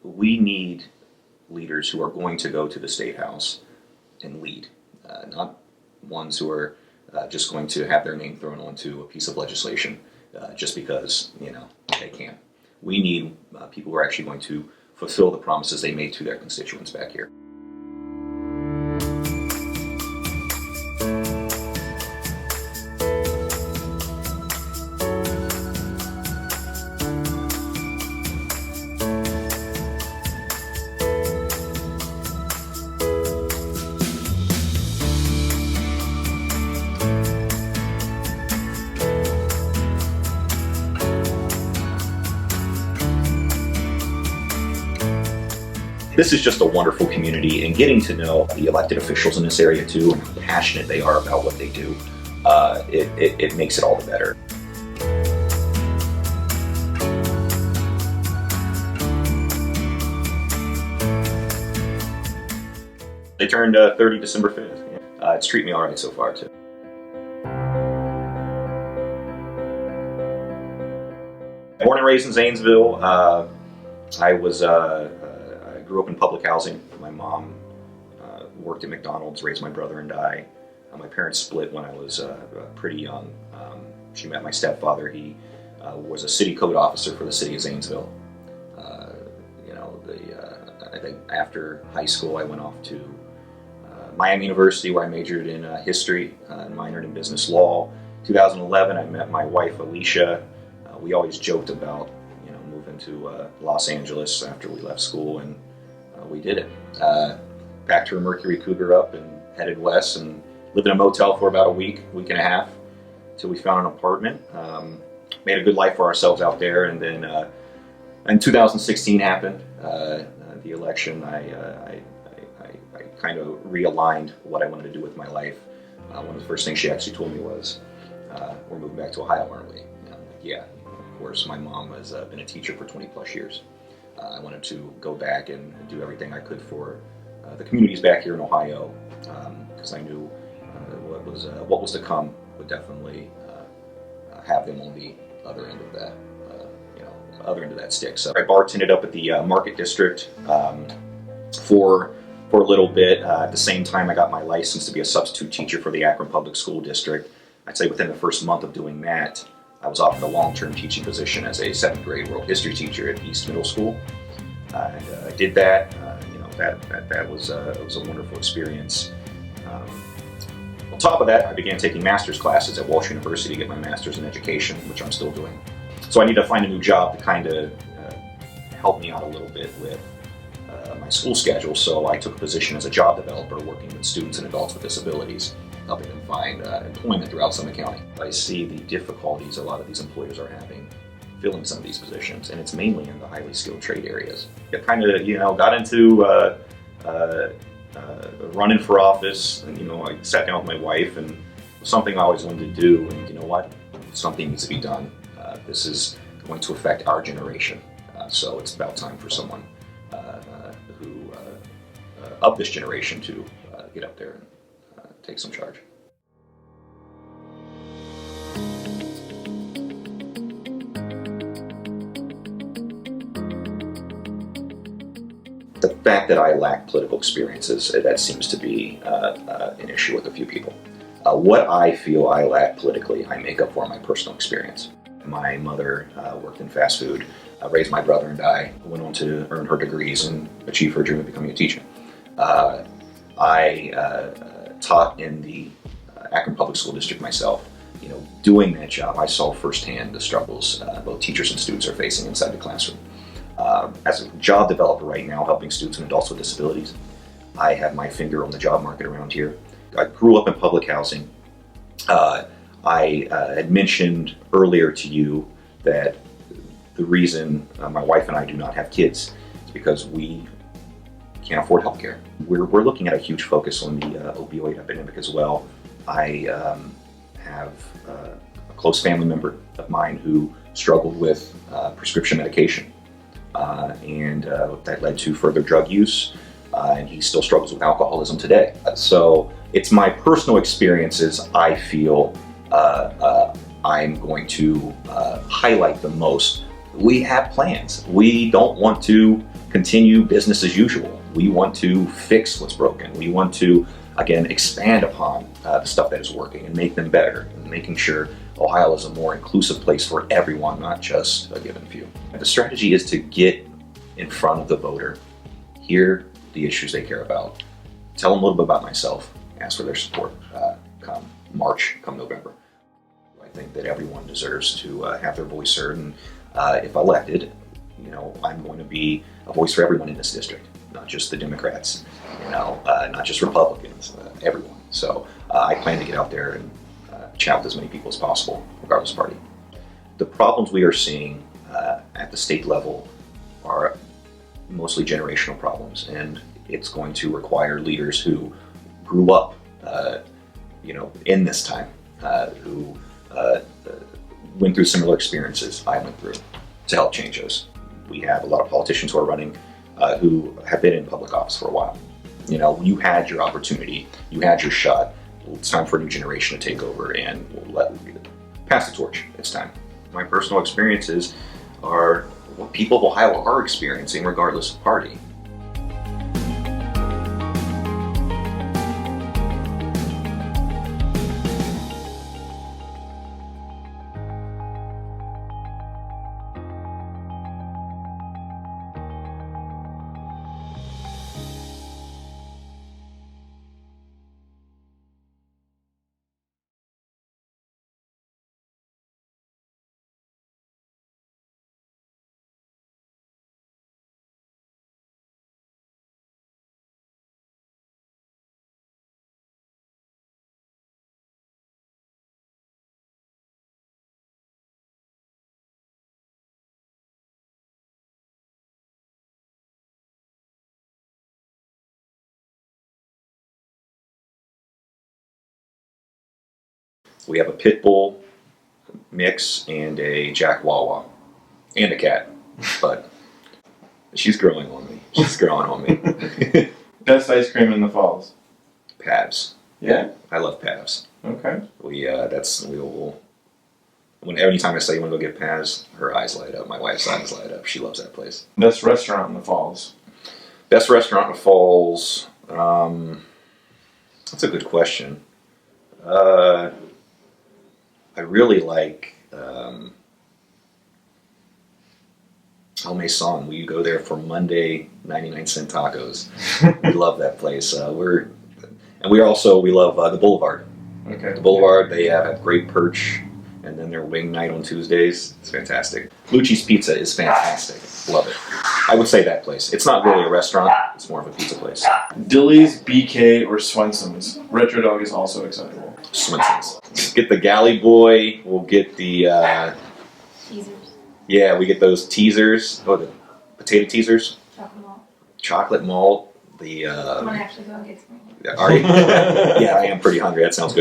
We need leaders who are going to go to the State House and lead, not ones who are just going to have their name thrown onto a piece of legislation just because, they can. We need people who are actually going to fulfill the promises they made to their constituents back here. This is just a wonderful community, and getting to know the elected officials in this area too, and how passionate they are about what they do, it makes it all the better. They turned 30 December 5th. It's treated me all right so far too. Born and raised in Zanesville. I grew up in public housing. My mom worked at McDonald's, raised my brother and I. My parents split when I was pretty young. She met my stepfather. He was a city code officer for the city of Zanesville. I think after high school I went off to Miami University, where I majored in history and minored in business law. 2011 I met my wife Alicia. We always joked about moving to Los Angeles after we left school, and we did it. Packed her Mercury Cougar up and headed west and lived in a motel for about a week and a half until we found an apartment. Made a good life for ourselves out there, and then in 2016 happened, the election. I kind of realigned what I wanted to do with my life. One of the first things she actually told me was, "We're moving back to Ohio, aren't we?" And I'm like, "Yeah." Of course, my mom has been a teacher for 20 plus years. I wanted to go back and do everything I could for the communities back here in Ohio, because I knew what was to come would definitely have them on the other end of that, other end of that stick. So I bartended up at the Market District for a little bit. At the same time, I got my license to be a substitute teacher for the Akron Public School District. I'd say within the first month of doing that, I was offered a long-term teaching position as a 7th grade world history teacher at East Middle School. And I did that. That was a wonderful experience. On top of that, I began taking master's classes at Walsh University to get my master's in education, which I'm still doing. So I need to find a new job to kind of help me out a little bit with my school schedule. So I took a position as a job developer working with students and adults with disabilities, helping them find employment throughout Summit County. I see the difficulties a lot of these employers are having filling some of these positions, and it's mainly in the highly skilled trade areas. I kind of, got into running for office, and I sat down with my wife, and it was something I always wanted to do, and you know what? Something needs to be done. This is going to affect our generation, so it's about time for someone who of this generation to get up there and take some charge. The fact that I lack political experiences, that seems to be an issue with a few people. What I feel I lack politically, I make up for in my personal experience. My mother worked in fast food, raised my brother and I, went on to earn her degrees and achieve her dream of becoming a teacher. I taught in the Akron Public School District myself. Doing that job, I saw firsthand the struggles both teachers and students are facing inside the classroom. As a job developer right now, helping students and adults with disabilities, I have my finger on the job market around here. I grew up in public housing. I had mentioned earlier to you that the reason my wife and I do not have kids is because we can't afford health care. We're looking at a huge focus on the opioid epidemic as well. I have a close family member of mine who struggled with prescription medication, and that led to further drug use, and he still struggles with alcoholism today. So it's my personal experiences I feel I'm going to highlight the most. We have plans. We don't want to continue business as usual. We want to fix what's broken. We want to, again, expand upon the stuff that is working and make them better, and making sure Ohio is a more inclusive place for everyone, not just a given few. The strategy is to get in front of the voter, hear the issues they care about, tell them a little bit about myself, ask for their support come March, come November. I think that everyone deserves to have their voice heard, and if elected, I'm going to be a voice for everyone in this district, not just the Democrats, not just Republicans, everyone. So I plan to get out there and chat with as many people as possible, regardless of party. The problems we are seeing at the state level are mostly generational problems, and it's going to require leaders who grew up, in this time, who went through similar experiences I went through, to help change those. We have a lot of politicians who are running who have been in public office for a while. You had your opportunity, you had your shot. It's time for a new generation to take over and pass the torch. It's time. My personal experiences are what people of Ohio are experiencing regardless of party. We have a pit bull mix and a Jack Wawa and a cat, but she's growing on me. She's growing on me. Best ice cream in the falls? Pavs. Yeah? I love Pavs. Okay. Anytime I say you want to go get Pavs, her eyes light up. My wife's eyes light up. She loves that place. Best restaurant in the falls? Best restaurant in the falls? That's a good question. I really like HOLMES. We go there for Monday 99-cent tacos. We love that place. We love the Boulevard. Okay. The Boulevard, they have great perch, and then their wing night on Tuesdays. It's fantastic. Lucci's Pizza is fantastic. Love it. I would say that place. It's not really a restaurant. It's more of a pizza place. Dilly's, BK, or Swenson's? Retro Dog is also acceptable. Swenson's. Get the Galley Boy. We'll get the... Teasers. Yeah, we get those teasers. Oh, the potato teasers. Chocolate malt. Chocolate malt. I'm going to actually go and get some. Are you? Yeah, I am pretty hungry. That sounds good.